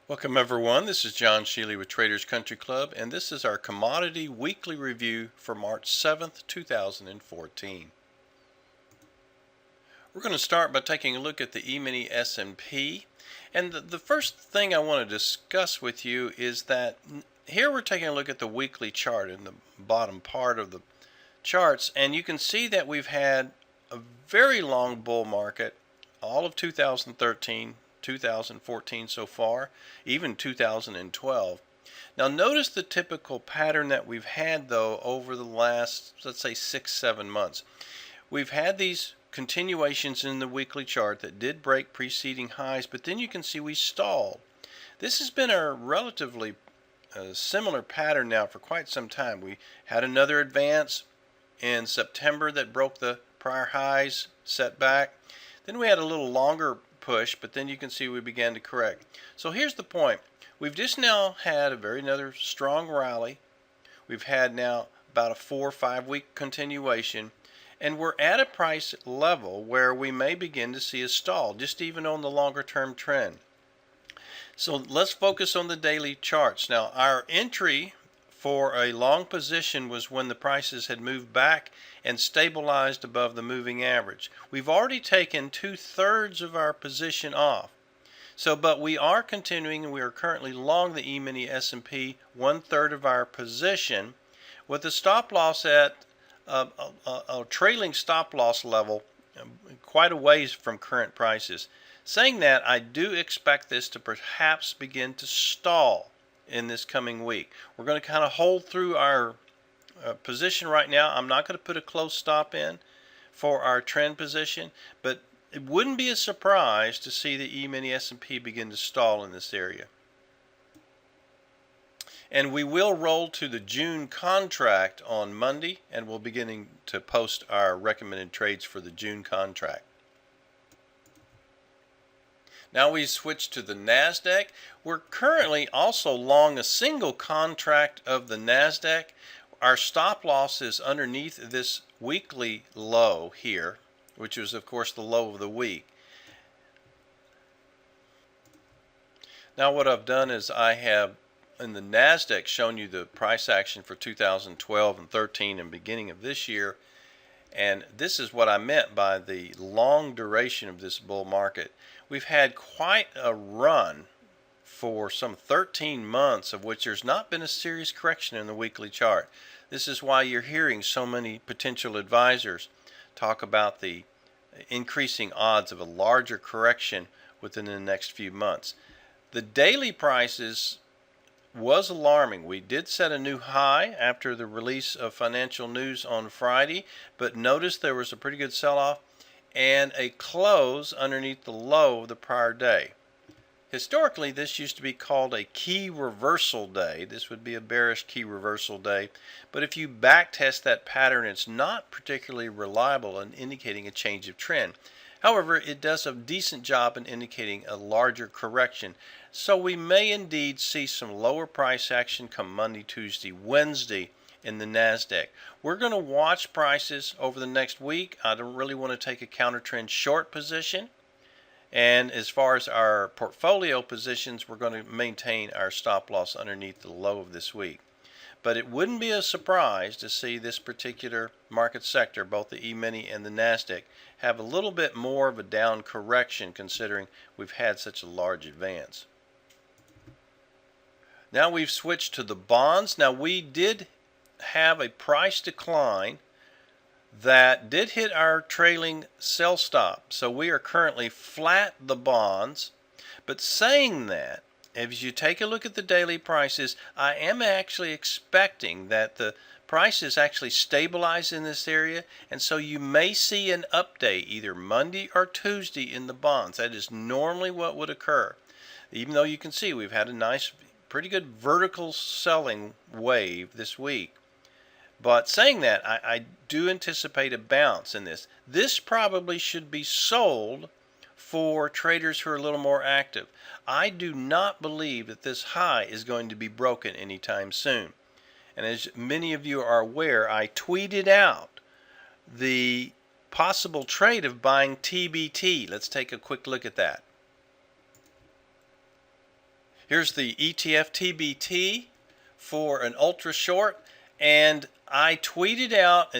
Welcome everyone, this is John Shealy with Traders Country Club, and this is our Commodity Weekly Review for March 7th, 2014. We're going to start by taking a look at the E-mini S&P, and the first thing I want to discuss with you is that here we're taking a look at the weekly chart in the bottom part of the charts, and you can see that we've had a very long bull market all of 2013, 2014 so far, even 2012. Now notice the typical pattern that we've had though over the last, let's say, 6-7 months. We've had these continuations in the weekly chart that did break preceding highs, but then you can see we stalled. This has been a relatively similar pattern now for quite some time. We had another advance in September that broke the prior highs, set back. Then we had a little longer push, but then you can see we began to correct. So here's the point. We've just now had another strong rally. We've had now about a 4 or 5 week continuation, and we're at a price level where we may begin to see a stall, just even on the longer term trend. So let's focus on the daily charts. Now our entry for a long position was when the prices had moved back and stabilized above the moving average. We've already taken 2/3 of our position off. But we are continuing, and we are currently long the E-mini S&P 1/3 of our position, with a stop loss at a trailing stop loss level quite a ways from current prices. Saying that, I do expect this to perhaps begin to stall in this coming week. We're going to kind of hold through our position right now. I'm not going to put a close stop in for our trend position, but it wouldn't be a surprise to see the E-mini S&P begin to stall in this area. And we will roll to the June contract on Monday, and we'll beginning to post our recommended trades for the June contract. Now we switch to the NASDAQ. We're currently also long a single contract of the NASDAQ. Our stop loss is underneath this weekly low here, which is of course the low of the week. Now what I've done is I have in the NASDAQ shown you the price action for 2012 and 13 and beginning of this year. And this is what I meant by the long duration of this bull market. We've had quite a run for some 13 months, of which there's not been a serious correction in the weekly chart. This is why you're hearing so many potential advisors talk about the increasing odds of a larger correction within the next few months. The daily prices was alarming. We did set a new high after the release of financial news on Friday, but notice there was a pretty good sell-off and a close underneath the low of the prior day. Historically, this used to be called a key reversal day. This would be a bearish key reversal day, but if you backtest that pattern, it's not particularly reliable in indicating a change of trend. However, it does a decent job in indicating a larger correction. So we may indeed see some lower price action come Monday, Tuesday, Wednesday in the NASDAQ. We're going to watch prices over the next week. I don't really want to take a counter trend short position. And as far as our portfolio positions, we're going to maintain our stop loss underneath the low of this week. But it wouldn't be a surprise to see this particular market sector, both the E-mini and the NASDAQ, have a little bit more of a down correction considering we've had such a large advance. Now we've switched to the bonds. Now we did have a price decline that did hit our trailing sell stop. So we are currently flat the bonds. But saying that, as you take a look at the daily prices, I am actually expecting that the prices actually stabilize in this area, and so you may see an update either Monday or Tuesday in the bonds. That is normally what would occur. Even though you can see we've had a nice, pretty good vertical selling wave this week. But saying that, I do anticipate a bounce in this. This probably should be sold for traders who are a little more active. I do not believe that this high is going to be broken anytime soon. And as many of you are aware, I tweeted out the possible trade of buying TBT. Let's take a quick look at that. Here's the ETF TBT for an ultra short, and I tweeted out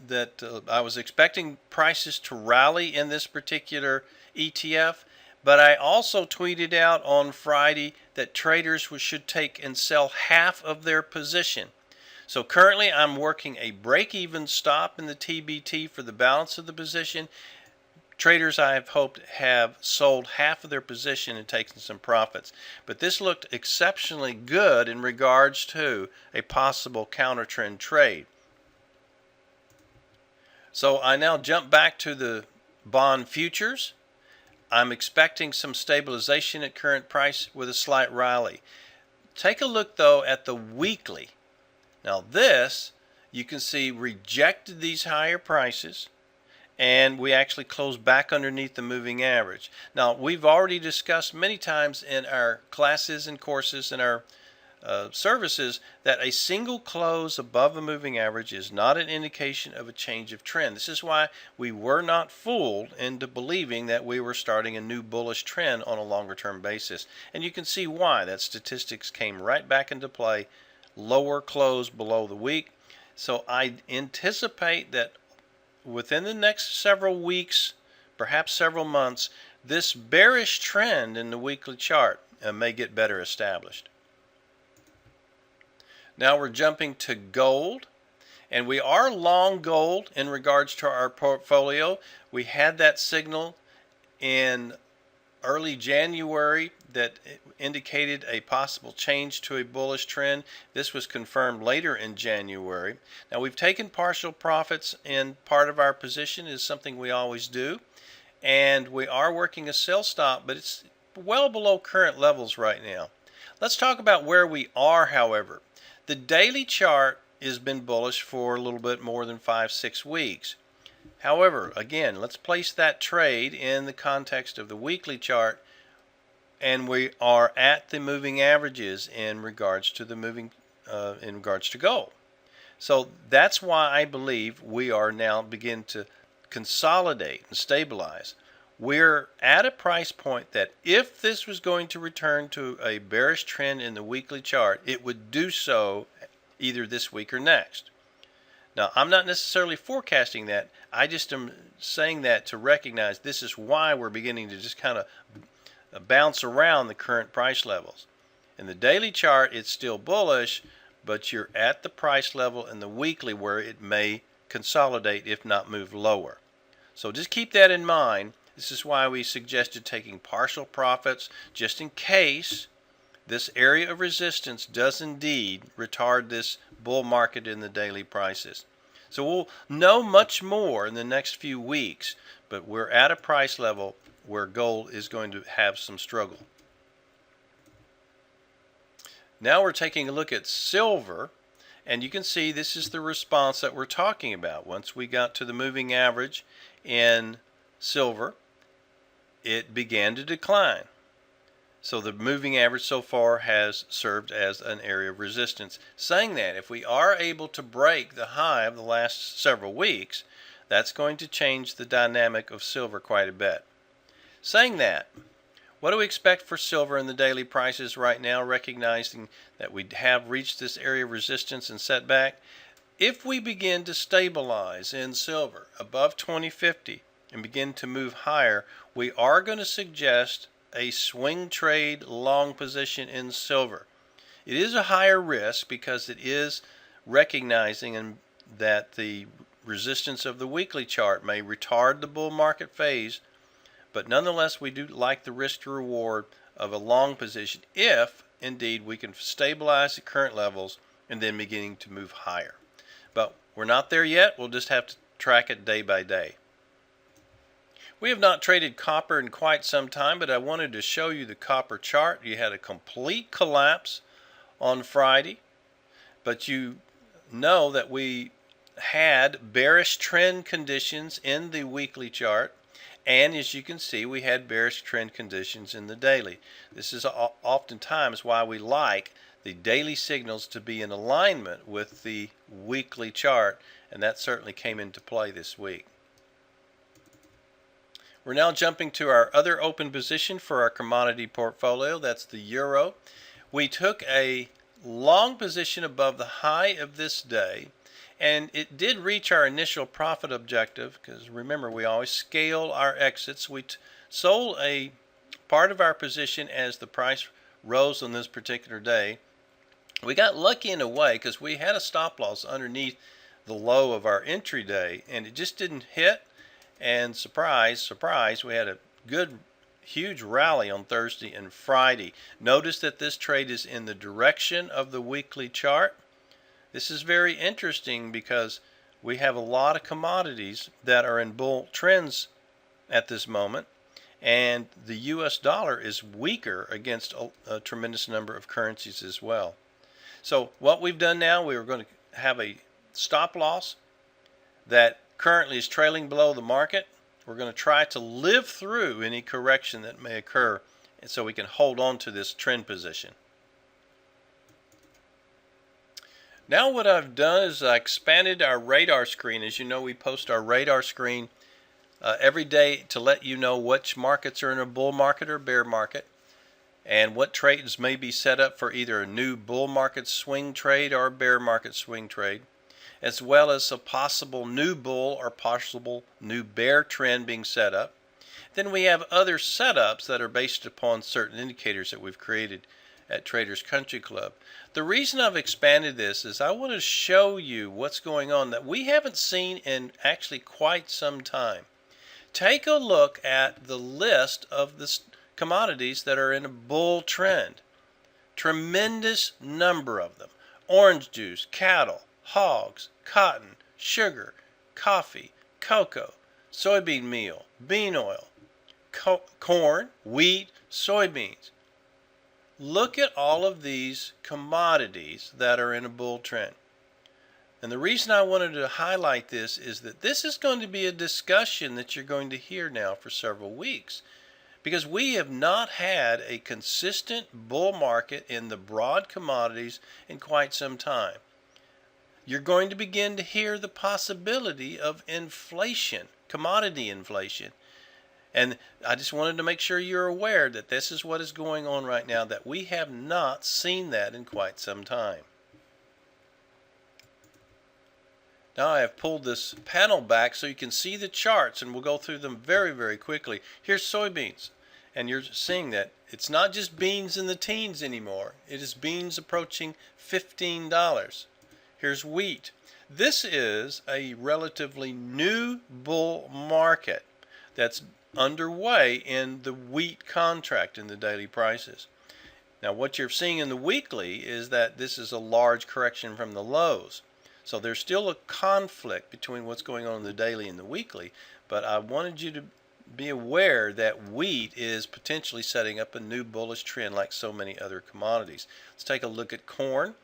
that I was expecting prices to rally in this particular ETF, but I also tweeted out on Friday that traders should take and sell half of their position. So currently I'm working a break-even stop in the TBT for the balance of the position. Traders, I have hoped, have sold half of their position and taken some profits. But this looked exceptionally good in regards to a possible counter trend trade. So I now jump back to the bond futures. I'm expecting some stabilization at current price with a slight rally. Take a look though at the weekly. Now this, you can see, rejected these higher prices, and we actually closed back underneath the moving average. Now, we've already discussed many times in our classes and courses and our services that a single close above a moving average is not an indication of a change of trend. This is why we were not fooled into believing that we were starting a new bullish trend on a longer term basis. And you can see why. That statistics came right back into play. Lower close below the week. So I anticipate that within the next several weeks, perhaps several months, this bearish trend in the weekly chart may get better established. Now we're jumping to gold, and we are long gold in regards to our portfolio. We had that signal in early January that indicated a possible change to a bullish trend. This was confirmed later in January. Now we've taken partial profits in part of our position, is something we always do, and we are working a sell stop, but it's well below current levels right now. Let's talk about where we are, however. The daily chart has been bullish for a little bit more than 5-6 weeks. However, again, let's place that trade in the context of the weekly chart, and we are at the moving averages in regards to gold. So that's why I believe we are now beginning to consolidate and stabilize. We're at a price point that if this was going to return to a bearish trend in the weekly chart, it would do so either this week or next. Now, I'm not necessarily forecasting that. I just am saying that to recognize this is why we're beginning to just kind of bounce around the current price levels. In the daily chart, it's still bullish, but you're at the price level in the weekly where it may consolidate, if not move lower. So just keep that in mind. This is why we suggested taking partial profits just in case this area of resistance does indeed retard this bull market in the daily prices. So we'll know much more in the next few weeks, but we're at a price level where gold is going to have some struggle. Now we're taking a look at silver, and you can see this is the response that we're talking about. Once we got to the moving average in silver, it began to decline. So the moving average so far has served as an area of resistance, saying that if we are able to break the high of the last several weeks, that's going to change the dynamic of silver quite a bit. Saying that, what do we expect for silver in the daily prices right now, recognizing that we have reached this area of resistance and setback? If we begin to stabilize in silver above 2050 and begin to move higher, we are going to suggest a swing trade long position in silver. It is a higher risk because it is recognizing that the resistance of the weekly chart may retard the bull market phase, but nonetheless we do like the risk to reward of a long position if indeed we can stabilize the current levels and then beginning to move higher. But we're not there yet. We'll just have to track it day by day. We have not traded copper in quite some time, but I wanted to show you the copper chart. You had a complete collapse on Friday, but you know that we had bearish trend conditions in the weekly chart, and as you can see, we had bearish trend conditions in the daily. This is oftentimes why we like the daily signals to be in alignment with the weekly chart, and that certainly came into play this week. We're now jumping to our other open position for our commodity portfolio. That's the euro. We took a long position above the high of this day, and it did reach our initial profit objective, because remember, we always scale our exits. We sold a part of our position as the price rose on this particular day. We got lucky in a way because we had a stop loss underneath the low of our entry day, and it just didn't hit. And surprise, surprise, we had a good, huge rally on Thursday and Friday. Notice that this trade is in the direction of the weekly chart. This is very interesting because we have a lot of commodities that are in bull trends at this moment, and the US dollar is weaker against a tremendous number of currencies as well. So what we've done now, we're going to have a stop loss that currently is trailing below the market. We're going to try to live through any correction that may occur, and so we can hold on to this trend position. Now what I've done is I expanded our radar screen. As you know, we post our radar screen every day to let you know which markets are in a bull market or bear market, and what trades may be set up for either a new bull market swing trade or a bear market swing trade, as well as a possible new bull or possible new bear trend being set up. Then we have other setups that are based upon certain indicators that we've created at Traders Country Club. The reason I've expanded this is I want to show you what's going on that we haven't seen in actually quite some time. Take a look at the list of the commodities that are in a bull trend. Tremendous number of them. Orange juice, cattle, hogs, cotton, sugar, coffee, cocoa, soybean meal, bean oil, corn, wheat, soybeans. Look at all of these commodities that are in a bull trend. And the reason I wanted to highlight this is that this is going to be a discussion that you're going to hear now for several weeks, because we have not had a consistent bull market in the broad commodities in quite some time. You're going to begin to hear the possibility of inflation, commodity inflation. And I just wanted to make sure you're aware that this is what is going on right now, that we have not seen that in quite some time. Now I have pulled this panel back so you can see the charts, and we'll go through them very, very quickly. Here's soybeans, and you're seeing that it's not just beans in the teens anymore. It is beans approaching $15. Here's wheat. This is a relatively new bull market that's underway in the wheat contract in the daily prices. Now what you're seeing in the weekly is that this is a large correction from the lows. So there's still a conflict between what's going on in the daily and the weekly, but I wanted you to be aware that wheat is potentially setting up a new bullish trend like so many other commodities. Let's take a look at corn.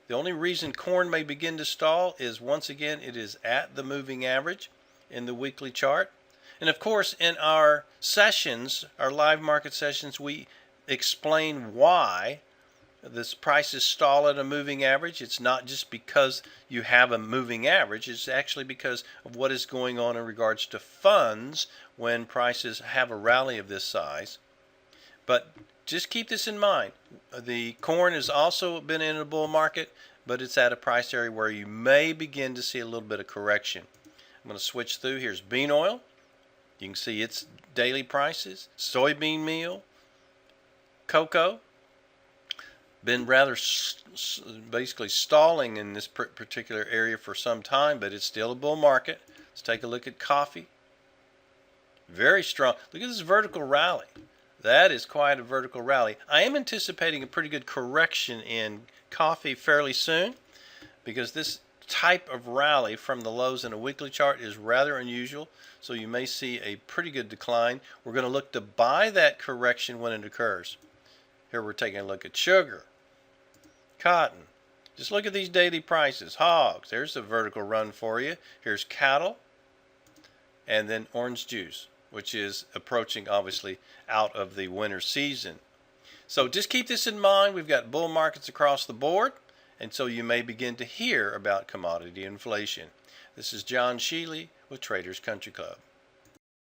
The only reason corn may begin to stall is, once again, it is at the moving average in the weekly chart. And of course, in our sessions, our live market sessions, we explain why this prices stall at a moving average. It's not just because you have a moving average. It's actually because of what is going on in regards to funds when prices have a rally of this size. But just keep this in mind. The corn has also been in a bull market, but it's at a price area where you may begin to see a little bit of correction. I'm going to switch through. Here's bean oil. You can see its daily prices. Soybean meal, cocoa. Been rather basically stalling in this particular area for some time, but it's still a bull market. Let's take a look at coffee. Very strong. Look at this vertical rally. That is quite a vertical rally. I am anticipating a pretty good correction in coffee fairly soon, because this type of rally from the lows in a weekly chart is rather unusual, so you may see a pretty good decline. We're going to look to buy that correction when it occurs. Here we're taking a look at sugar, cotton. Just look at these daily prices. Hogs, there's a vertical run for you. Here's cattle, and then orange juice, which is approaching, obviously, out of the winter season. So just keep this in mind. We've got bull markets across the board, and so you may begin to hear about commodity inflation. This is John Sheely with Traders Country Club.